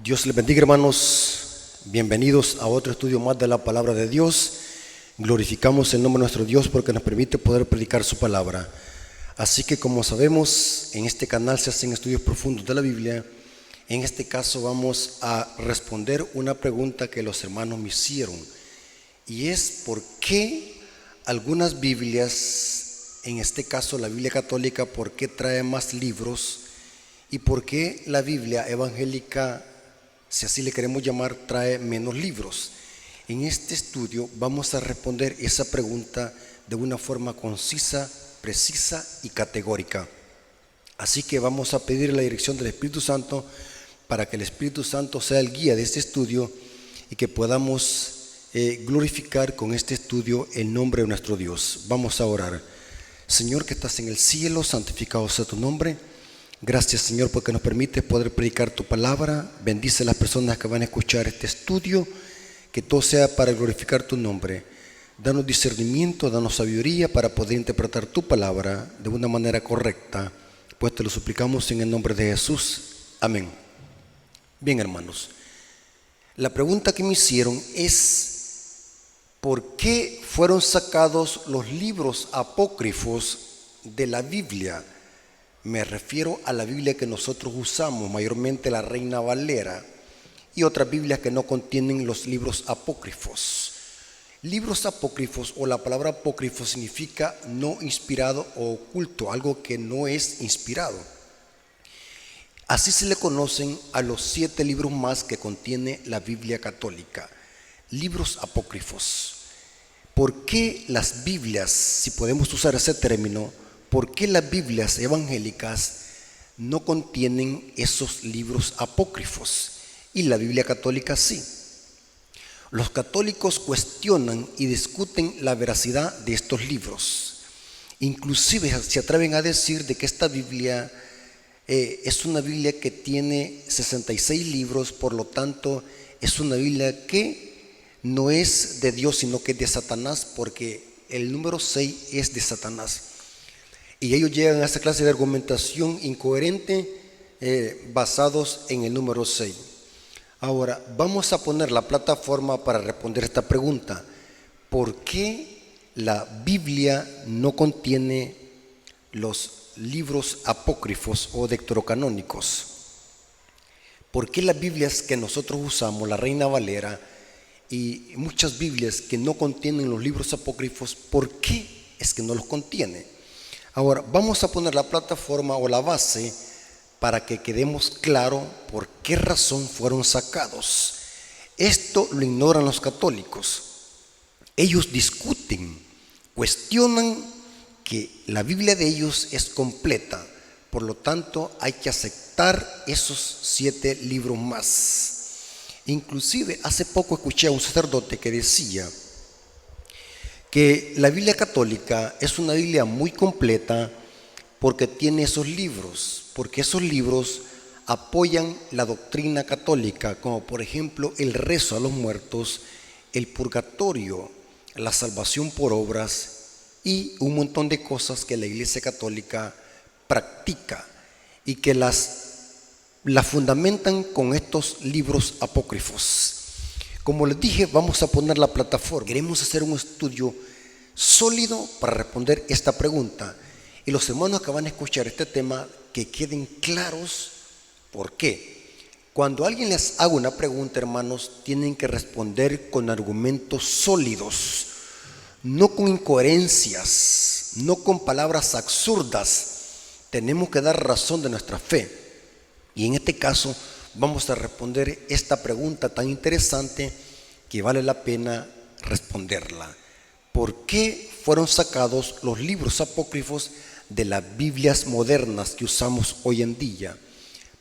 Dios les bendiga, hermanos. Bienvenidos a otro estudio más de la palabra de Dios. Glorificamos el nombre de nuestro Dios porque nos permite poder predicar su palabra. Así que, como sabemos, en este canal se hacen estudios profundos de la Biblia. En este caso vamos a responder una pregunta que los hermanos me hicieron, y es ¿por qué algunas Biblias, en este caso la Biblia católica, por qué trae más libros y por qué la Biblia evangélica, si así le queremos llamar, trae menos libros? En este estudio vamos a responder esa pregunta de una forma concisa, precisa y categórica. Así que vamos a pedir la dirección del Espíritu Santo para que el Espíritu Santo sea el guía de este estudio y que podamos glorificar con este estudio el nombre de nuestro Dios. Vamos a orar. Señor que estás en el cielo, santificado sea tu nombre. Gracias, Señor, porque nos permite poder predicar tu palabra. Bendice a las personas que van a escuchar este estudio, que todo sea para glorificar tu nombre. Danos discernimiento, danos sabiduría para poder interpretar tu palabra de una manera correcta, pues te lo suplicamos en el nombre de Jesús. Amén. Bien, hermanos, la pregunta que me hicieron es ¿por qué fueron sacados los libros apócrifos de la Biblia? Me refiero a la Biblia que nosotros usamos, mayormente la Reina Valera, y otras Biblias que no contienen los libros apócrifos. Libros apócrifos, o la palabra apócrifo, significa no inspirado o oculto, algo que no es inspirado. Así se le conocen a los 7 libros más que contiene la Biblia católica, libros apócrifos. ¿Por qué las Biblias, si podemos usar ese término, por qué las Biblias evangélicas no contienen esos libros apócrifos y la Biblia católica sí? Los católicos cuestionan y discuten la veracidad de estos libros. Inclusive se atreven a decir de que esta Biblia es una Biblia que tiene 66 libros, por lo tanto es una Biblia que no es de Dios, sino que es de Satanás, porque el número 6 es de Satanás. Y ellos llegan a esa clase de argumentación incoherente basados en el número 6. Ahora, vamos a poner la plataforma para responder esta pregunta. ¿Por qué la Biblia no contiene los libros apócrifos o deuterocanónicos? ¿Por qué las Biblias que nosotros usamos, la Reina Valera, y muchas Biblias que no contienen los libros apócrifos, por qué es que no los contiene? Ahora, vamos a poner la plataforma o la base para que quedemos claro por qué razón fueron sacados. Esto lo ignoran los católicos. Ellos discuten, cuestionan que la Biblia de ellos es completa, por lo tanto hay que aceptar esos 7 libros más. Inclusive hace poco escuché a un sacerdote que decía que la Biblia católica es una Biblia muy completa porque tiene esos libros, porque esos libros apoyan la doctrina católica, como por ejemplo el rezo a los muertos, el purgatorio, la salvación por obras y un montón de cosas que la Iglesia católica practica y que la fundamentan con estos libros apócrifos. Como les dije, vamos a poner la plataforma. Queremos hacer un estudio sólido para responder esta pregunta. Y los hermanos que van a escuchar este tema, que queden claros por qué. Cuando alguien les haga una pregunta, hermanos, tienen que responder con argumentos sólidos, no con incoherencias, no con palabras absurdas. Tenemos que dar razón de nuestra fe. Y en este caso vamos a responder esta pregunta tan interesante que vale la pena responderla. ¿Por qué fueron sacados los libros apócrifos de las Biblias modernas que usamos hoy en día?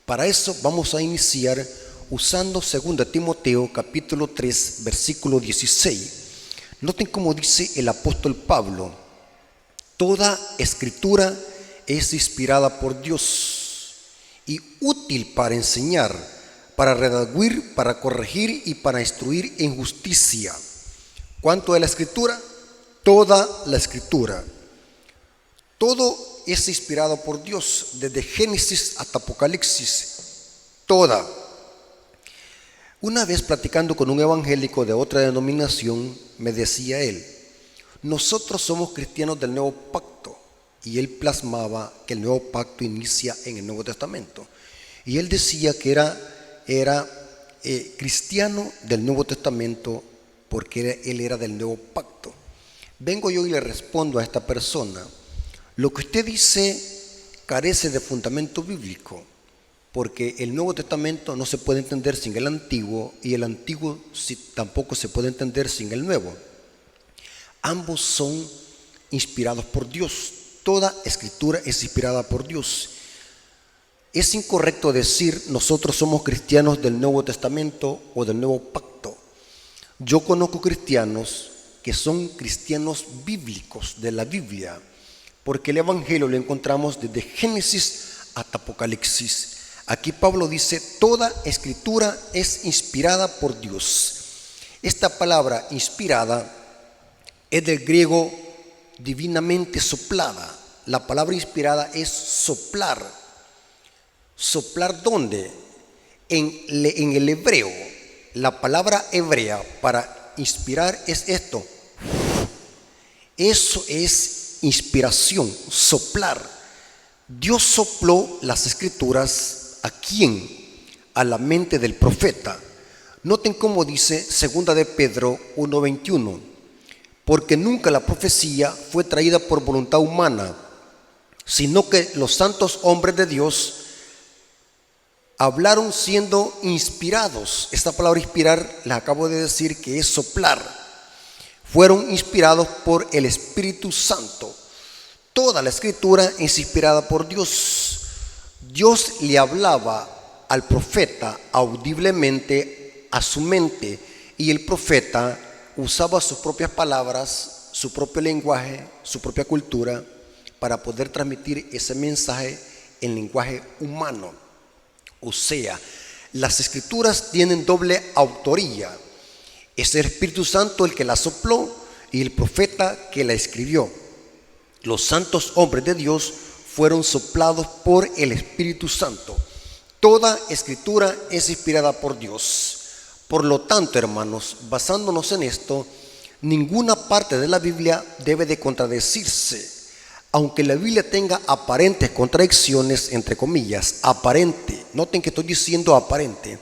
Para eso vamos a iniciar usando 2 Timoteo capítulo 3 versículo 16. Noten cómo dice el apóstol Pablo: toda escritura es inspirada por Dios y útil para enseñar, para redarguir, para corregir y para instruir en justicia. ¿Cuánto de la escritura? Toda la escritura. Todo es inspirado por Dios, desde Génesis hasta Apocalipsis. Toda. Una vez platicando con un evangélico de otra denominación, me decía él: nosotros somos cristianos del Nuevo Pacto. Y él plasmaba que el Nuevo Pacto inicia en el Nuevo Testamento. Y él decía que era cristiano del Nuevo Testamento porque él era del Nuevo Pacto. Vengo yo y le respondo a esta persona: lo que usted dice carece de fundamento bíblico, porque el Nuevo Testamento no se puede entender sin el Antiguo, y el Antiguo tampoco se puede entender sin el Nuevo. Ambos son inspirados por Dios. Toda escritura es inspirada por Dios. Es incorrecto decir nosotros somos cristianos del Nuevo Testamento o del Nuevo Pacto. Yo conozco cristianos que son cristianos bíblicos de la Biblia, porque el Evangelio lo encontramos desde Génesis hasta Apocalipsis. Aquí Pablo dice: toda escritura es inspirada por Dios. Esta palabra inspirada es del griego divinamente soplada. La palabra inspirada es soplar. ¿Soplar dónde? En el hebreo. La palabra hebrea para inspirar es esto. Eso es inspiración, soplar. Dios sopló las escrituras ¿a quién? A la mente del profeta. Noten cómo dice 2 de Pedro 1:21. Porque nunca la profecía fue traída por voluntad humana, sino que los santos hombres de Dios hablaron siendo inspirados. Esta palabra inspirar, les acabo de decir que es soplar. Fueron inspirados por el Espíritu Santo. Toda la escritura es inspirada por Dios. Dios le hablaba al profeta audiblemente a su mente, y el profeta usaba sus propias palabras, su propio lenguaje, su propia cultura para poder transmitir ese mensaje en lenguaje humano. O sea, las escrituras tienen doble autoría. Es el Espíritu Santo el que la sopló y el profeta que la escribió. Los santos hombres de Dios fueron soplados por el Espíritu Santo. Toda escritura es inspirada por Dios. Por lo tanto, hermanos, basándonos en esto, ninguna parte de la Biblia debe de contradecirse. Aunque la Biblia tenga aparentes contradicciones, entre comillas, aparente. Noten que estoy diciendo aparente.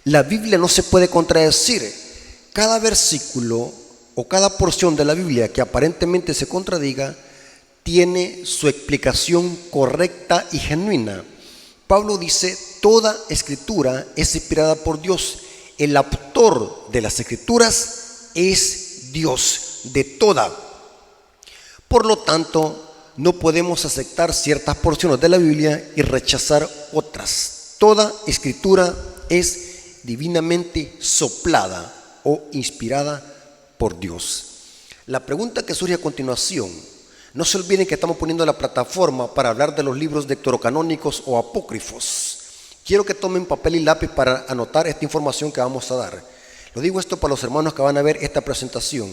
La Biblia no se puede contradecir. Cada versículo o cada porción de la Biblia que aparentemente se contradiga tiene su explicación correcta y genuina. Pablo dice: toda escritura es inspirada por Dios. El autor de las escrituras es Dios, de toda. Por lo tanto, no podemos aceptar ciertas porciones de la Biblia y rechazar otras. Toda escritura es divinamente soplada o inspirada por Dios. La pregunta que surge a continuación: no se olviden que estamos poniendo la plataforma para hablar de los libros deuterocanónicos o apócrifos. Quiero que tomen papel y lápiz para anotar esta información que vamos a dar. Lo digo esto para los hermanos que van a ver esta presentación.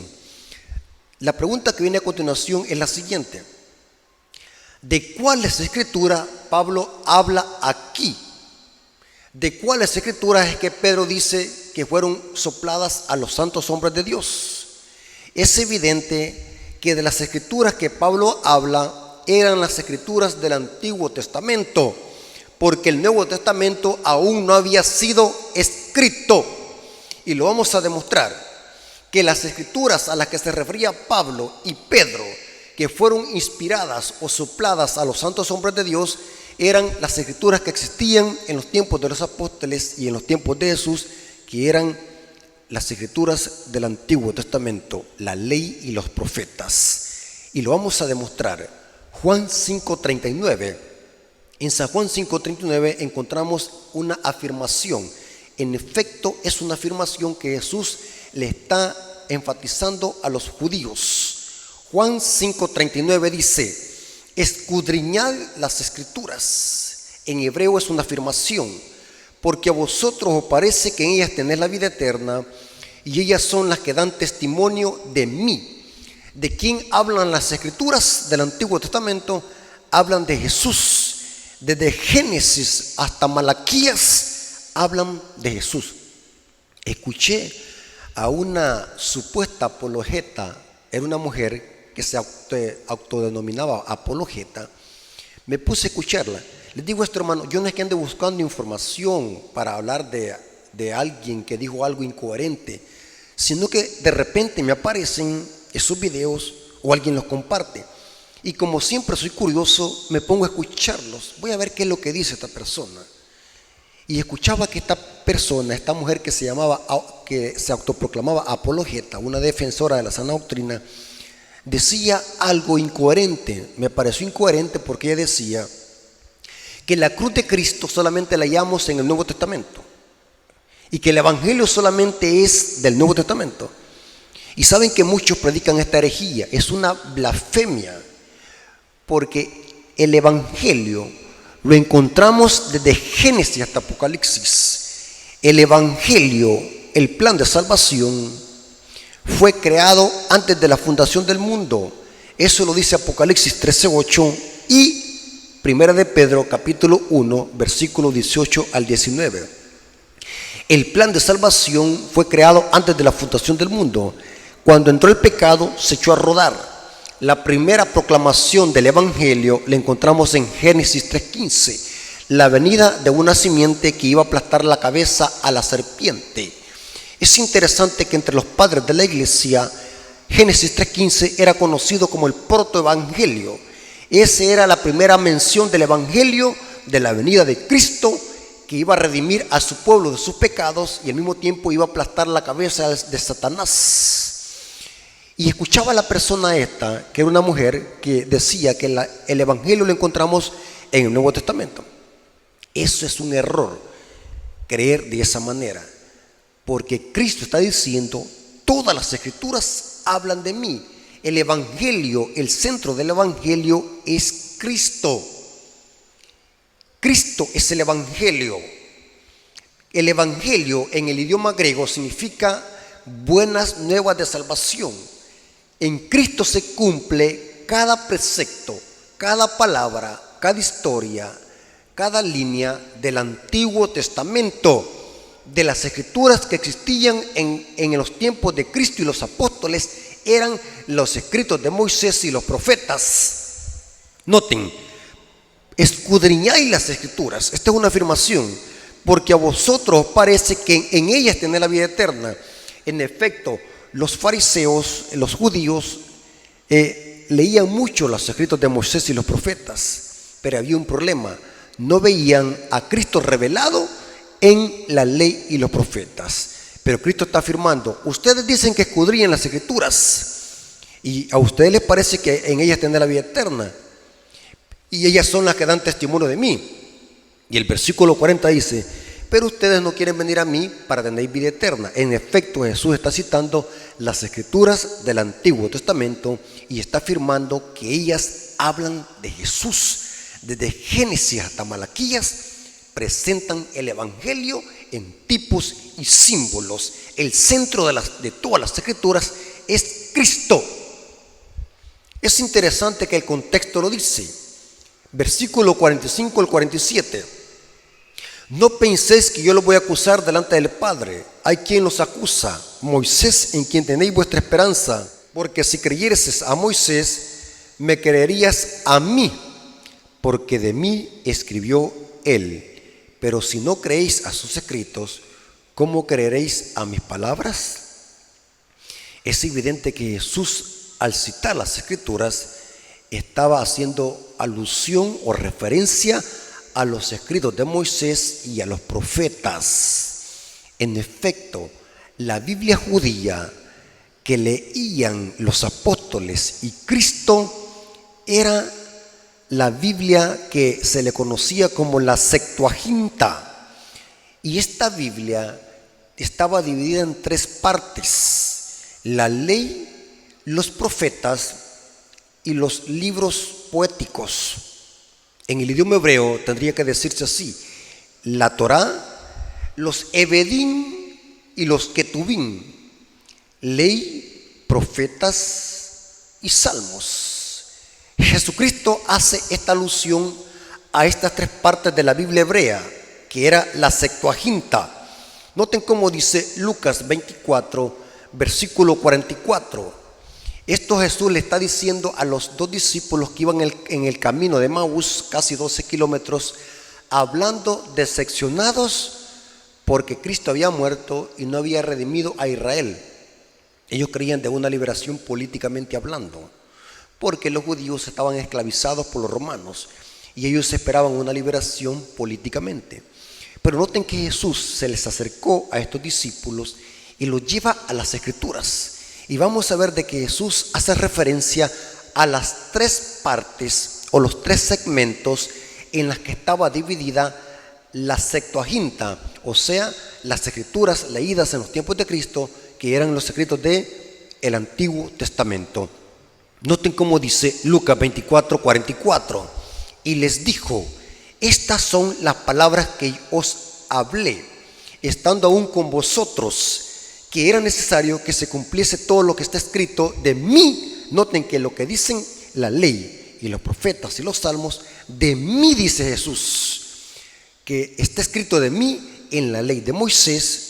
La pregunta que viene a continuación es la siguiente: ¿de cuáles escrituras Pablo habla aquí? ¿De cuáles escrituras es que Pedro dice que fueron sopladas a los santos hombres de Dios? Es evidente que de las escrituras que Pablo habla eran las escrituras del Antiguo Testamento, porque el Nuevo Testamento aún no había sido escrito. Y lo vamos a demostrar, que las escrituras a las que se refería Pablo y Pedro, que fueron inspiradas o sopladas a los santos hombres de Dios, eran las escrituras que existían en los tiempos de los apóstoles y en los tiempos de Jesús, que eran las escrituras del Antiguo Testamento, la ley y los profetas. Y lo vamos a demostrar. Juan 5:39. En San Juan 5:39 encontramos una afirmación. En efecto, es una afirmación que Jesús le está enfatizando a los judíos. Juan 5:39 dice: escudriñad las escrituras. En hebreo es una afirmación, porque a vosotros os parece que en ellas tenéis la vida eterna, y ellas son las que dan testimonio de mí. ¿De quién hablan las escrituras del Antiguo Testamento? Hablan de Jesús. Desde Génesis hasta Malaquías hablan de Jesús. escuché a una supuesta apologeta, era una mujer que se autodenominaba apologeta. Me puse a escucharla. Les digo esto, hermano, yo no es que ande buscando información para hablar de alguien que dijo algo incoherente, sino que de repente me aparecen esos videos o alguien los comparte. Y como siempre soy curioso, me pongo a escucharlos. Voy a ver qué es lo que dice esta persona. Y escuchaba que esta persona, esta mujer que se autoproclamaba apologeta, una defensora de la sana doctrina, decía algo incoherente. Me pareció incoherente porque ella decía que la cruz de Cristo solamente la hallamos en el Nuevo Testamento y que el Evangelio solamente es del Nuevo Testamento. Y saben que muchos predican esta herejía. Es una blasfemia, porque el Evangelio lo encontramos desde Génesis hasta Apocalipsis. El Evangelio, el plan de salvación, fue creado antes de la fundación del mundo. Eso lo dice Apocalipsis 13:8 y Primera de Pedro capítulo 1 versículo 18 al 19. El plan de salvación fue creado antes de la fundación del mundo. Cuando entró el pecado, se echó a rodar. La primera proclamación del Evangelio la encontramos en Génesis 3:15, la venida de una simiente que iba a aplastar la cabeza a la serpiente. Es interesante que entre los padres de la iglesia, Génesis 3:15 era conocido como el protoevangelio. Esa era la primera mención del Evangelio, de la venida de Cristo, que iba a redimir a su pueblo de sus pecados y al mismo tiempo iba a aplastar la cabeza de Satanás. Y escuchaba a la persona esta, que era una mujer, que decía que el Evangelio lo encontramos en el Nuevo Testamento. Eso es un error, creer de esa manera, porque Cristo está diciendo, todas las escrituras hablan de mí. El Evangelio, el centro del Evangelio es Cristo. Cristo es el Evangelio. El Evangelio en el idioma griego significa buenas nuevas de salvación. En Cristo se cumple cada precepto, cada palabra, cada historia, cada línea del Antiguo Testamento, de las escrituras que existían en los tiempos de Cristo y los apóstoles. Eran los escritos de Moisés y los profetas. Noten, escudriñáis las escrituras. Esta es una afirmación, porque a vosotros parece que en ellas tenéis la vida eterna. En efecto, los fariseos, los judíos, leían mucho los escritos de Moisés y los profetas, pero había un problema: no veían a Cristo revelado en la ley y los profetas. Pero Cristo está afirmando, ustedes dicen que escudriñan las escrituras y a ustedes les parece que en ellas tendrán la vida eterna y ellas son las que dan testimonio de mí. Y el versículo 40 dice, pero ustedes no quieren venir a mí para tener vida eterna. En efecto, Jesús está citando las escrituras del Antiguo Testamento y está afirmando que ellas hablan de Jesús. Desde Génesis hasta Malaquías presentan el Evangelio en tipos y símbolos. El centro de todas las escrituras es Cristo. Es interesante que el contexto lo dice. Versículo 45 al 47. No penséis que yo los voy a acusar delante del Padre. Hay quien los acusa, Moisés, en quien tenéis vuestra esperanza. Porque si creyereses a Moisés, me creerías a mí, porque de mí escribió él. Pero si no creéis a sus escritos, ¿cómo creeréis a mis palabras? Es evidente que Jesús, al citar las escrituras, estaba haciendo alusión o referencia a los escritos de Moisés y a los profetas. En efecto, la Biblia judía que leían los apóstoles y Cristo era la Biblia que se le conocía como la Septuaginta. Y esta Biblia estaba dividida en tres partes: la ley, los profetas y los libros poéticos. En el idioma hebreo tendría que decirse así: la Torá, los Evedim y los Ketubim, ley, profetas y salmos. Jesucristo hace esta alusión a estas tres partes de la Biblia hebrea, que era la Septuaginta. Noten cómo dice Lucas 24, versículo 44. Esto Jesús le está diciendo a los dos discípulos que iban en el camino de Maús, casi 12 kilómetros, hablando decepcionados porque Cristo había muerto y no había redimido a Israel. Ellos creían de una liberación políticamente hablando, porque los judíos estaban esclavizados por los romanos y ellos esperaban una liberación políticamente. Pero noten que Jesús se les acercó a estos discípulos y los lleva a las Escrituras. Y vamos a ver de que Jesús hace referencia a las tres partes o los tres segmentos en las que estaba dividida la Septuaginta, o sea, las Escrituras leídas en los tiempos de Cristo, que eran los escritos del Antiguo Testamento. Noten cómo dice Lucas 24, 44. Y les dijo: estas son las palabras que os hablé, estando aún con vosotros, que era necesario que se cumpliese todo lo que está escrito de mí. Noten que lo que dicen la ley y los profetas y los salmos, de mí dice Jesús, que está escrito de mí en la ley de Moisés,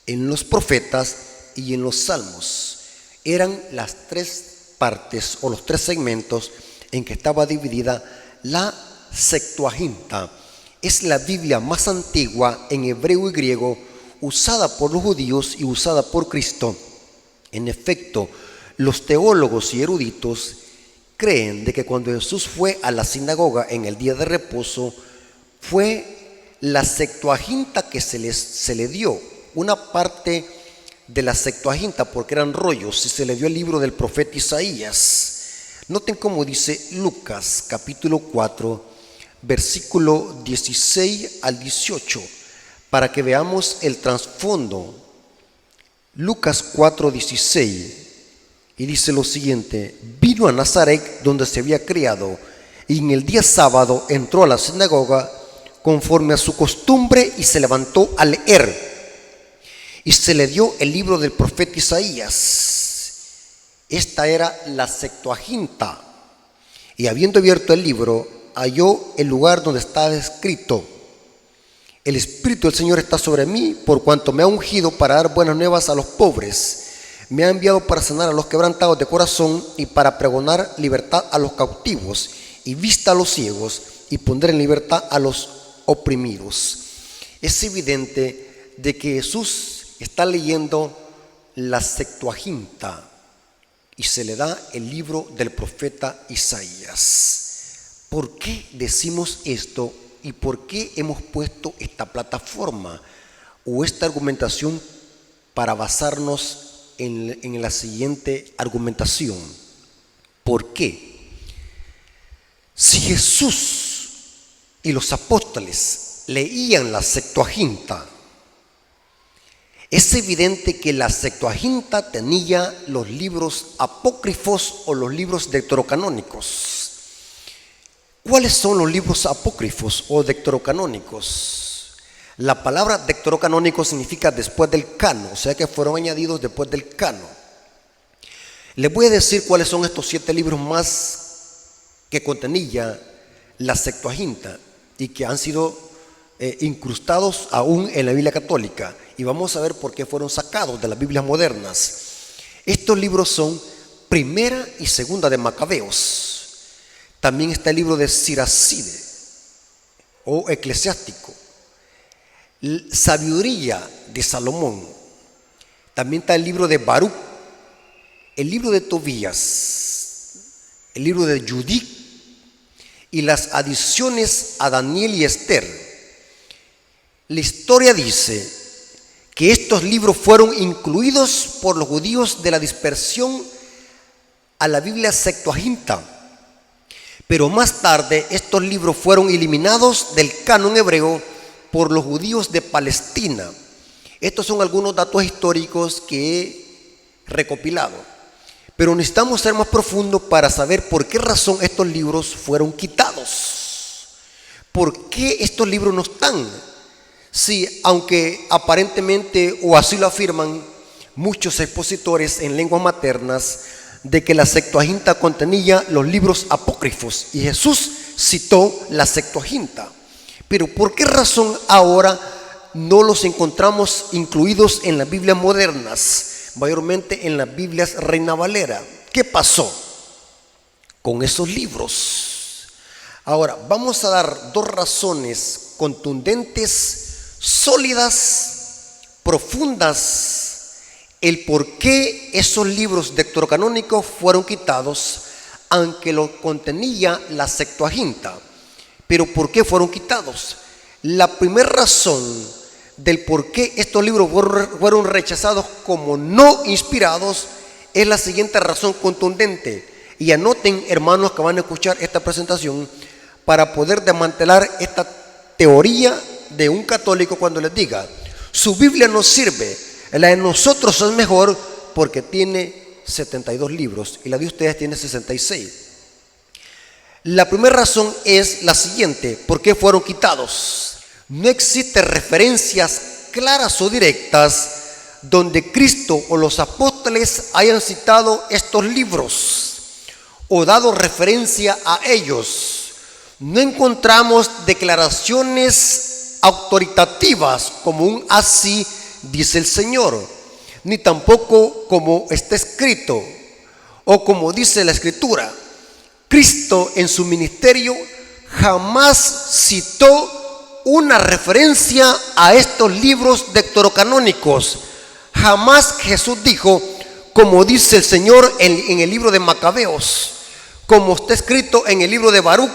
en los profetas y en los salmos. Eran las tres partes o los tres segmentos en que estaba dividida la Septuaginta. Es la Biblia más antigua en hebreo y griego, usada por los judíos y usada por Cristo. En efecto, los teólogos y eruditos creen de que cuando Jesús fue a la sinagoga en el día de reposo, fue la Septuaginta que se le dio, una parte de la Septuaginta, porque eran rollos, y se le dio el libro del profeta Isaías. Noten cómo dice Lucas capítulo 4, versículo 16 al 18, para que veamos el trasfondo. Lucas 4, 16, y dice lo siguiente: vino a Nazaret, donde se había criado, y en el día sábado entró a la sinagoga conforme a su costumbre y se levantó a leer. Y se le dio el libro del profeta Isaías. Esta era la Septuaginta. Y habiendo abierto el libro, halló el lugar donde estaba escrito: el Espíritu del Señor está sobre mí, por cuanto me ha ungido para dar buenas nuevas a los pobres. Me ha enviado para sanar a los quebrantados de corazón y para pregonar libertad a los cautivos y vista a los ciegos y poner en libertad a los oprimidos. Es evidente de que Jesús está leyendo la Septuaginta y se le da el libro del profeta Isaías. ¿Por qué decimos esto y por qué hemos puesto esta plataforma o esta argumentación para basarnos en la siguiente argumentación? ¿Por qué? Si Jesús y los apóstoles leían la Septuaginta, es evidente que la Septuaginta tenía los libros apócrifos o los libros deuterocanónicos. ¿Cuáles son los libros apócrifos o deuterocanónicos? La palabra deuterocanónico significa después del cano, o sea que fueron añadidos después del cano. Les voy a decir cuáles son estos 7 libros más que contenía la Septuaginta y que han sido incrustados aún en la Biblia católica, y vamos a ver por qué fueron sacados de las Biblias modernas. Estos libros son Primera y Segunda de Macabeos. También está el libro de Siracide o Eclesiástico, Sabiduría de Salomón. También está el libro de Baruch, el libro de Tobías, el libro de Judith y las adiciones a Daniel y Esther. La historia dice que estos libros fueron incluidos por los judíos de la dispersión a la Biblia Septuaginta, pero más tarde estos libros fueron eliminados del canon hebreo por los judíos de Palestina. Estos son algunos datos históricos que he recopilado, pero necesitamos ser más profundos para saber por qué razón estos libros fueron quitados. ¿Por qué estos libros no están? Sí, aunque aparentemente, o así lo afirman muchos expositores en lenguas maternas, de que la Septuaginta contenía los libros apócrifos y Jesús citó la Septuaginta. Pero ¿por qué razón ahora no los encontramos incluidos en las Biblias modernas, mayormente en las Biblias Reina Valera. ¿Qué pasó con esos libros? Ahora, vamos a dar dos razones contundentes, sólidas, profundas, el por qué esos libros deuterocanónicos fueron quitados, aunque lo contenía la Septuaginta. Pero ¿por qué fueron quitados? La primera razón del por qué estos libros fueron rechazados como no inspirados es la siguiente razón contundente. Y anoten, hermanos que van a escuchar esta presentación, para poder desmantelar esta teoría de un católico cuando les diga: su Biblia no sirve, la de nosotros es mejor porque tiene 72 libros y la de ustedes tiene 66. La primera razón es la siguiente: ¿por qué fueron quitados? No existen referencias claras o directas donde Cristo o los apóstoles hayan citado estos libros o dado referencia a ellos. No encontramos declaraciones autoritativas como un así dice el Señor, ni tampoco como está escrito o como dice la Escritura. Cristo en su ministerio jamás citó una referencia a estos libros deuterocanónicos. Jamás Jesús dijo, como dice el Señor en el libro de Macabeos, como está escrito en el libro de Baruch,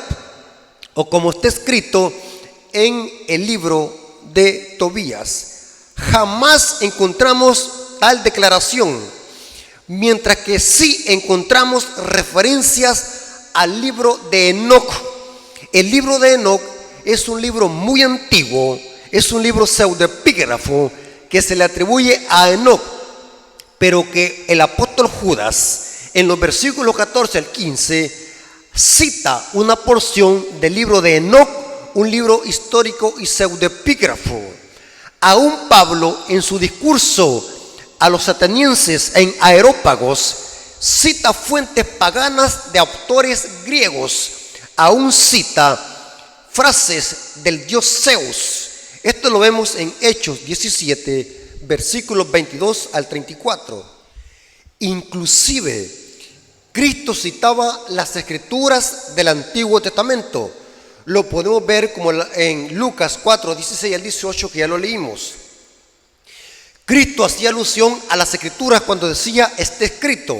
o como está escrito en el libro de Tobías. Jamás encontramos tal declaración, mientras que sí encontramos referencias al libro de Enoc. El libro de Enoc es un libro muy antiguo, es un libro pseudoepígrafo que se le atribuye a Enoc, pero que el apóstol Judas en los versículos 14 al 15 cita una porción del libro de Enoc, un libro histórico y pseudoepígrafo. Aún Pablo en su discurso a los atenienses en Areópagos cita fuentes paganas de autores griegos, aún cita frases del dios Zeus. Esto lo vemos en Hechos 17, versículos 22 al 34. Inclusive Cristo citaba las escrituras del Antiguo Testamento. Lo podemos ver como en Lucas 4, 16 al 18, que ya lo leímos. Cristo hacía alusión a las escrituras cuando decía está escrito.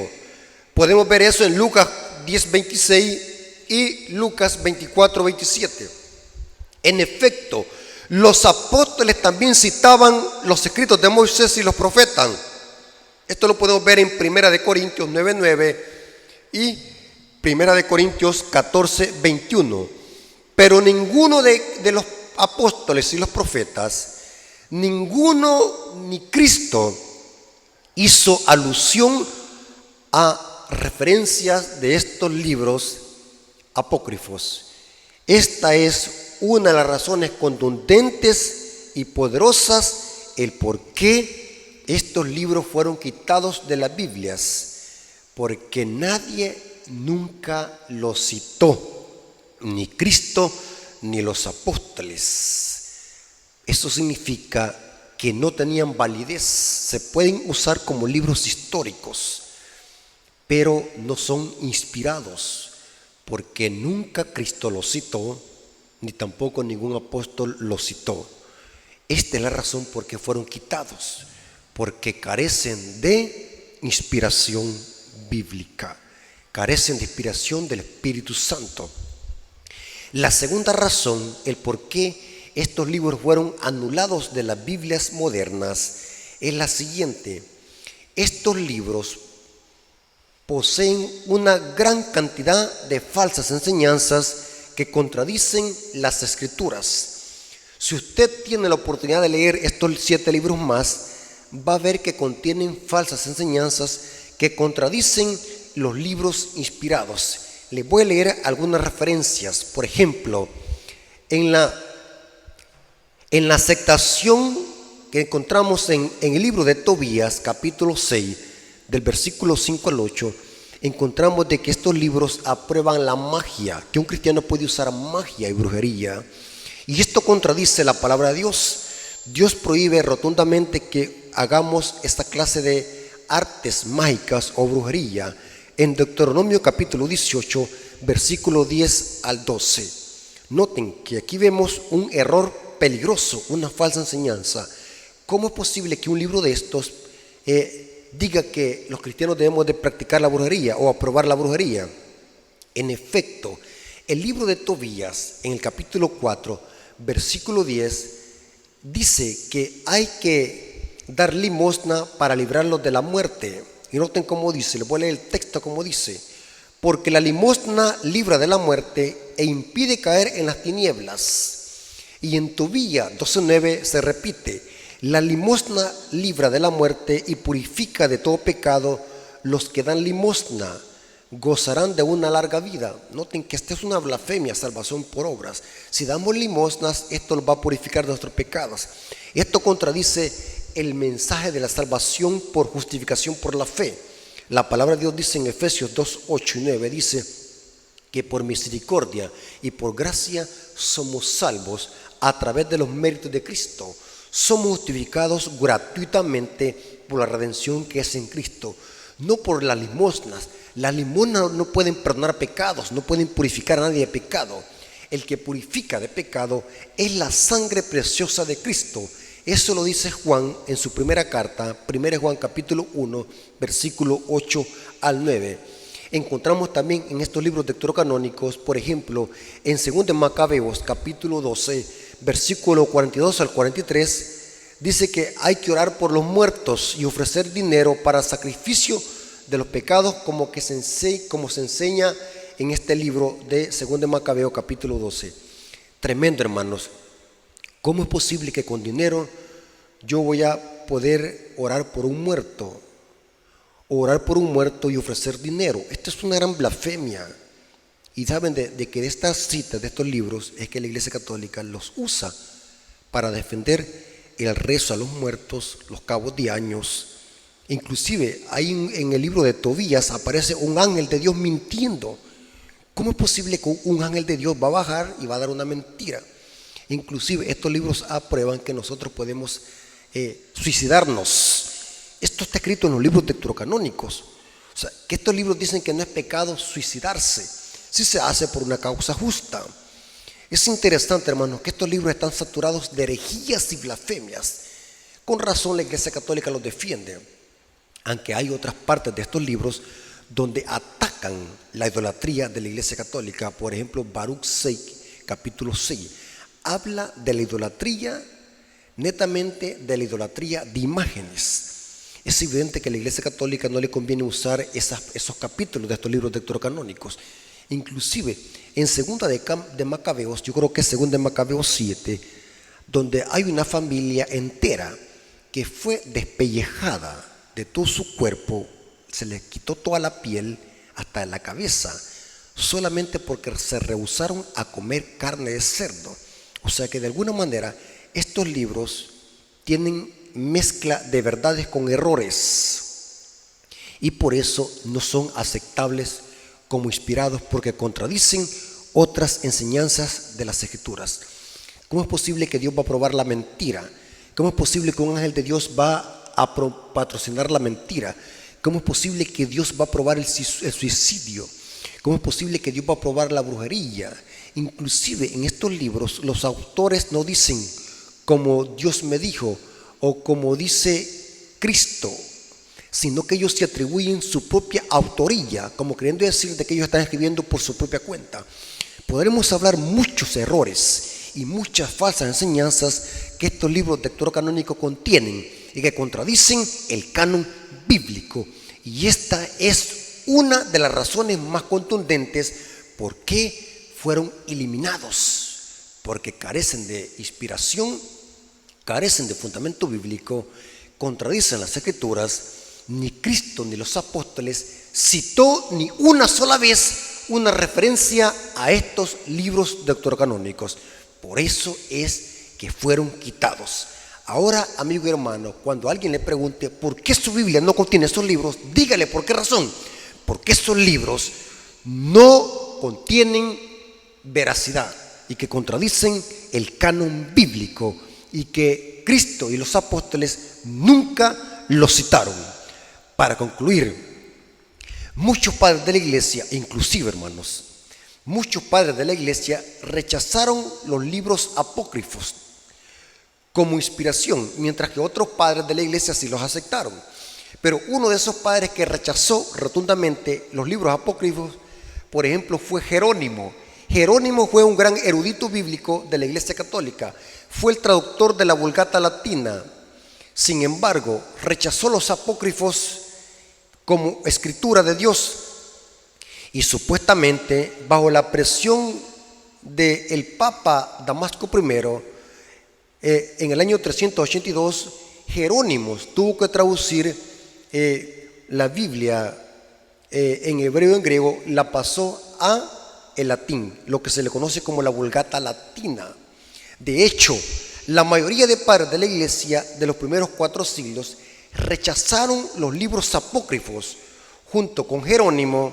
Podemos ver eso en Lucas 10, 26 y Lucas 24, 27. En efecto, los apóstoles también citaban los escritos de Moisés y los profetas. Esto lo podemos ver en 1 Corintios 9, 9 y 1 Corintios 14, 21. Pero ninguno de los apóstoles y los profetas, ninguno ni Cristo hizo alusión a referencias de estos libros apócrifos. Esta es una de las razones contundentes y poderosas el por qué estos libros fueron quitados de las Biblias, porque nadie nunca los citó, ni Cristo ni los apóstoles. Eso significa que no tenían validez. Se pueden usar como libros históricos, pero no son inspirados, porque nunca Cristo los citó, ni tampoco ningún apóstol los citó. Esta es la razón por qué fueron quitados, porque carecen de inspiración bíblica, carecen de inspiración del Espíritu Santo. La segunda razón, el por qué estos libros fueron anulados de las Biblias modernas, es la siguiente: estos libros poseen una gran cantidad de falsas enseñanzas que contradicen las Escrituras. Si usted tiene la oportunidad de leer estos 7 libros más, va a ver que contienen falsas enseñanzas que contradicen los libros inspirados. Les voy a leer algunas referencias. Por ejemplo, en la aceptación que encontramos en el libro de Tobías, capítulo 6, del versículo 5 al 8, encontramos de que estos libros aprueban la magia, que un cristiano puede usar magia y brujería, y esto contradice la palabra de Dios. Dios prohíbe rotundamente que hagamos esta clase de artes mágicas o brujería en Deuteronomio capítulo 18, versículo 10 al 12. Noten que aquí vemos un error peligroso, una falsa enseñanza. ¿Cómo es posible que un libro de estos diga que los cristianos debemos de practicar la brujería o aprobar la brujería? En efecto, el libro de Tobías, en el capítulo 4, versículo 10, dice que hay que dar limosna para librarlos de la muerte. Y noten cómo dice, les voy a leer el texto como dice: porque la limosna libra de la muerte e impide caer en las tinieblas. Y en Tobías 12:9 se repite: la limosna libra de la muerte y purifica de todo pecado. Los que dan limosna gozarán de una larga vida. Noten que esta es una blasfemia, salvación por obras. Si damos limosnas, esto nos va a purificar de nuestros pecados. Esto contradice el mensaje de la salvación por justificación por la fe. La palabra de Dios dice en Efesios 2, 8 y 9, dice que por misericordia y por gracia somos salvos a través de los méritos de Cristo. Somos justificados gratuitamente por la redención que es en Cristo, no por las limosnas. Las limosnas no pueden perdonar pecados, no pueden purificar a nadie de pecado. El que purifica de pecado es la sangre preciosa de Cristo. Eso lo dice Juan en su primera carta, 1 Juan capítulo 1, versículo 8 al 9. Encontramos también en estos libros deuterocanónicos, por ejemplo, en 2 de Macabeos capítulo 12, versículo 42 al 43, dice que hay que orar por los muertos y ofrecer dinero para sacrificio de los pecados, como se enseña en este libro de 2 de Macabeo capítulo 12. Tremendo, hermanos. ¿Cómo es posible que con dinero yo voy a poder orar por un muerto? Orar por un muerto y ofrecer dinero. Esto es una gran blasfemia. Y saben de que de estas citas, de estos libros, es que la Iglesia Católica los usa para defender el rezo a los muertos, los cabos de años. Inclusive ahí en el libro de Tobías aparece un ángel de Dios mintiendo. ¿Cómo es posible que un ángel de Dios va a bajar y va a dar una mentira? Inclusive estos libros aprueban que nosotros podemos suicidarnos. Esto está escrito en los libros deuterocanónicos. O sea, que estos libros dicen que no es pecado suicidarse si se hace por una causa justa. Es interesante, hermanos, que estos libros están saturados de herejías y blasfemias. Con razón la Iglesia Católica los defiende, aunque hay otras partes de estos libros donde atacan la idolatría de la Iglesia Católica. Por ejemplo, Baruch 6, capítulo 6, habla de la idolatría, netamente de la idolatría de imágenes. Es evidente que a la Iglesia Católica no le conviene usar esos capítulos de estos libros deuterocanónicos. Inclusive en 2 de Macabeos, yo creo que es 2 de Macabeos 7, donde hay una familia entera que fue despellejada de todo su cuerpo, se les quitó toda la piel hasta la cabeza, solamente porque se rehusaron a comer carne de cerdo. O sea que de alguna manera estos libros tienen mezcla de verdades con errores y por eso no son aceptables como inspirados, porque contradicen otras enseñanzas de las Escrituras. ¿Cómo es posible que Dios va a probar la mentira? ¿Cómo es posible que un ángel de Dios va a patrocinar la mentira? ¿Cómo es posible que Dios va a probar el suicidio? ¿Cómo es posible que Dios va a probar la brujería? Inclusive en estos libros los autores no dicen como Dios me dijo o como dice Cristo, sino que ellos se atribuyen su propia autoría, como queriendo decir de que ellos están escribiendo por su propia cuenta. Podremos hablar muchos errores y muchas falsas enseñanzas que estos libros deuterocanónicos contienen y que contradicen el canon bíblico. Y esta es una de las razones más contundentes por qué fueron eliminados, porque carecen de inspiración, carecen de fundamento bíblico, contradicen las Escrituras. Ni Cristo ni los apóstoles citó ni una sola vez una referencia a estos libros deuterocanónicos. Por eso es que fueron quitados. Ahora, amigo y hermano, cuando alguien le pregunte por qué su Biblia no contiene estos libros, dígale por qué razón. Porque estos libros no contienen veracidad y que contradicen el canon bíblico. y que Cristo y los apóstoles nunca los citaron. Para concluir, muchos padres de la iglesia, inclusive hermanos, muchos padres de la iglesia rechazaron los libros apócrifos como inspiración, mientras que otros padres de la iglesia sí los aceptaron. Pero uno de esos padres que rechazó rotundamente los libros apócrifos, por ejemplo, fue Jerónimo. Jerónimo fue un gran erudito bíblico de la iglesia católica. Fue el traductor de la Vulgata latina. Sin embargo, rechazó los apócrifos como escritura de Dios. Y supuestamente, bajo la presión del Papa Damasco I, en el año 382, Jerónimo tuvo que traducir la Biblia en hebreo y en griego, la pasó a el latín, lo que se le conoce como la Vulgata latina. De hecho, la mayoría de padres de la iglesia de los primeros 4 siglos rechazaron los libros apócrifos. Junto con Jerónimo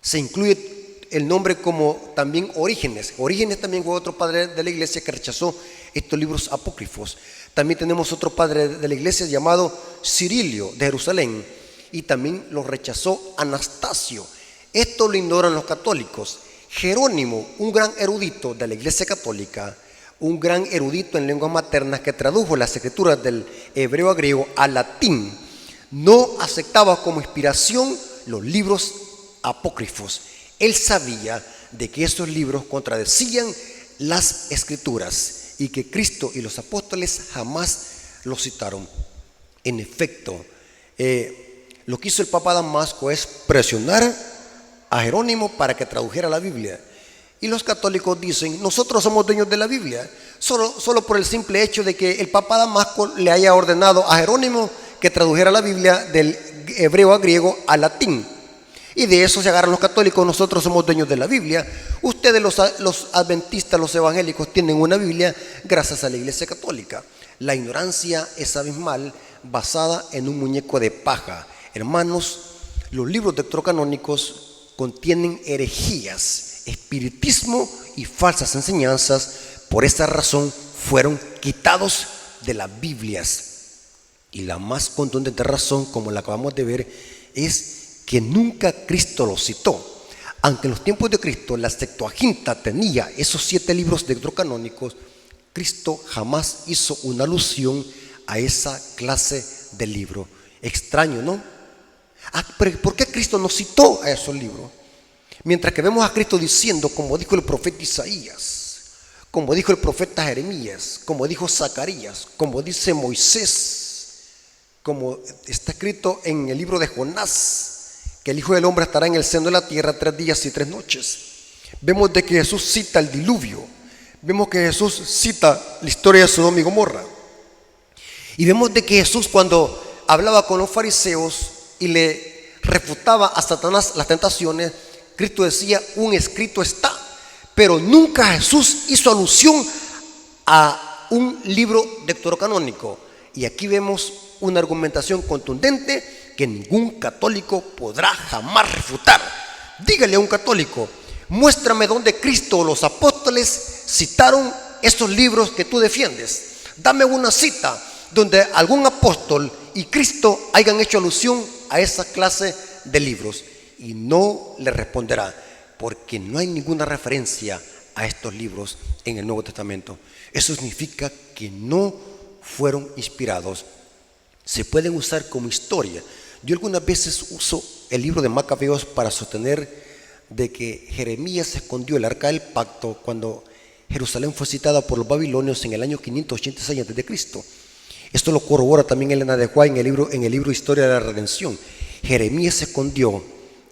se incluye el nombre como también Orígenes. Orígenes también fue otro padre de la iglesia que rechazó estos libros apócrifos. También tenemos otro padre de la iglesia llamado Cirilio de Jerusalén, y también lo rechazó Anastasio. Esto lo ignoran los católicos. Jerónimo, un gran erudito de la iglesia católica, un gran erudito en lenguas maternas que tradujo las escrituras del hebreo a griego al latín, no aceptaba como inspiración los libros apócrifos. Él sabía de que esos libros contradecían las escrituras y que Cristo y los apóstoles jamás los citaron. En efecto, lo que hizo el Papa Damasco es presionar a Jerónimo para que tradujera la Biblia. Y los católicos dicen, nosotros somos dueños de la Biblia, solo por el simple hecho de que el Papa Damasco le haya ordenado a Jerónimo que tradujera la Biblia del hebreo a griego al latín. Y de eso se agarran los católicos, nosotros somos dueños de la Biblia. Ustedes los adventistas, los evangélicos, tienen una Biblia gracias a la iglesia católica. La ignorancia es abismal, basada en un muñeco de paja. Hermanos, los libros deuterocanónicos contienen herejías, espiritismo y falsas enseñanzas. Por esta razón fueron quitados de las Biblias. Y la más contundente razón, como la acabamos de ver, es que nunca Cristo los citó. Aunque en los tiempos de Cristo la Septuaginta tenía esos 7 libros deuterocanónicos, Cristo jamás hizo una alusión a esa clase de libro. Extraño, ¿no? Pero ¿por qué Cristo no citó a esos libros? Mientras que vemos a Cristo diciendo, como dijo el profeta Isaías, como dijo el profeta Jeremías, como dijo Zacarías, como dice Moisés, como está escrito en el libro de Jonás, que el Hijo del Hombre estará en el seno de la tierra 3 días y 3 noches. Vemos de que Jesús cita el diluvio. Vemos que Jesús cita la historia de Sodoma y Gomorra. Y vemos de que Jesús, cuando hablaba con los fariseos y le refutaba a Satanás las tentaciones, Cristo decía, un escrito está. Pero nunca Jesús hizo alusión a un libro deuterocanónico. Y aquí vemos una argumentación contundente que ningún católico podrá jamás refutar. Dígale a un católico, muéstrame dónde Cristo o los apóstoles citaron estos libros que tú defiendes. Dame una cita donde algún apóstol y Cristo hayan hecho alusión a esa clase de libros. Y no le responderá, porque no hay ninguna referencia a estos libros en el Nuevo Testamento. Eso significa que no fueron inspirados. Se pueden usar como historia. Yo algunas veces uso el libro de Macabeos para sostener de que Jeremías escondió el arca del pacto cuando Jerusalén fue citada por los babilonios en el año 586 a.C. Esto lo corrobora también Elena de White en el libro Historia de la Redención. Jeremías escondió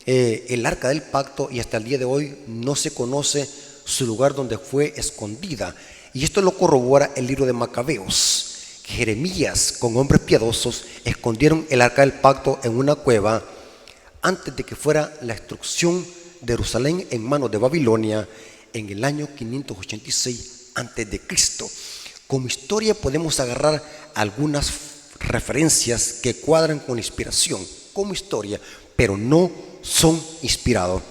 el arca del pacto y hasta el día de hoy no se conoce su lugar donde fue escondida. Y esto lo corrobora el libro de Macabeos. Jeremías, con hombres piadosos, escondieron el arca del pacto en una cueva antes de que fuera la destrucción de Jerusalén en manos de Babilonia en el año 586 a.C. Como historia podemos agarrar algunas referencias que cuadran con inspiración, como historia, pero no son inspirados.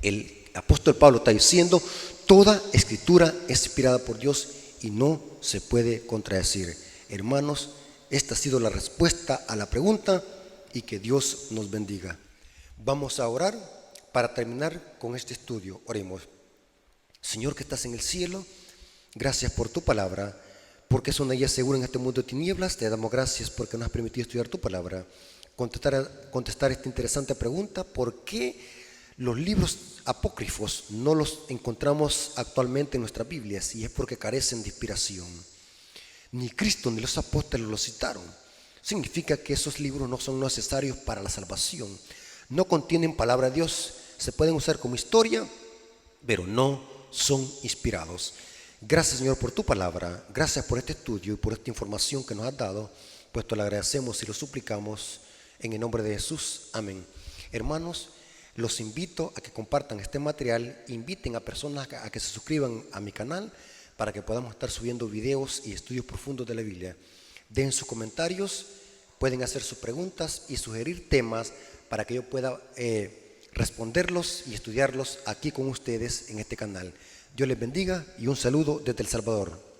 El apóstol Pablo está diciendo, toda escritura es inspirada por Dios y no se puede contradecir. Hermanos, esta ha sido la respuesta a la pregunta y que Dios nos bendiga. Vamos a orar para terminar con este estudio. Oremos. Señor que estás en el cielo, gracias por tu palabra, porque es una guía segura en este mundo de tinieblas. Te damos gracias porque nos has permitido estudiar tu palabra, contestar esta interesante pregunta: ¿por qué los libros apócrifos no los encontramos actualmente en nuestras Biblias? Y es porque carecen de inspiración. Ni Cristo ni los apóstoles los citaron. Significa que esos libros no son necesarios para la salvación. No contienen palabra de Dios. Se pueden usar como historia, pero no son inspirados. Gracias, Señor, por tu palabra. Gracias por este estudio y por esta información que nos has dado. Pues te lo agradecemos y lo suplicamos en el nombre de Jesús. Amén. Hermanos, los invito a que compartan este material. Inviten a personas a que se suscriban a mi canal para que podamos estar subiendo videos y estudios profundos de la Biblia. Den sus comentarios, pueden hacer sus preguntas y sugerir temas para que yo pueda responderlos y estudiarlos aquí con ustedes en este canal. Dios les bendiga y un saludo desde El Salvador.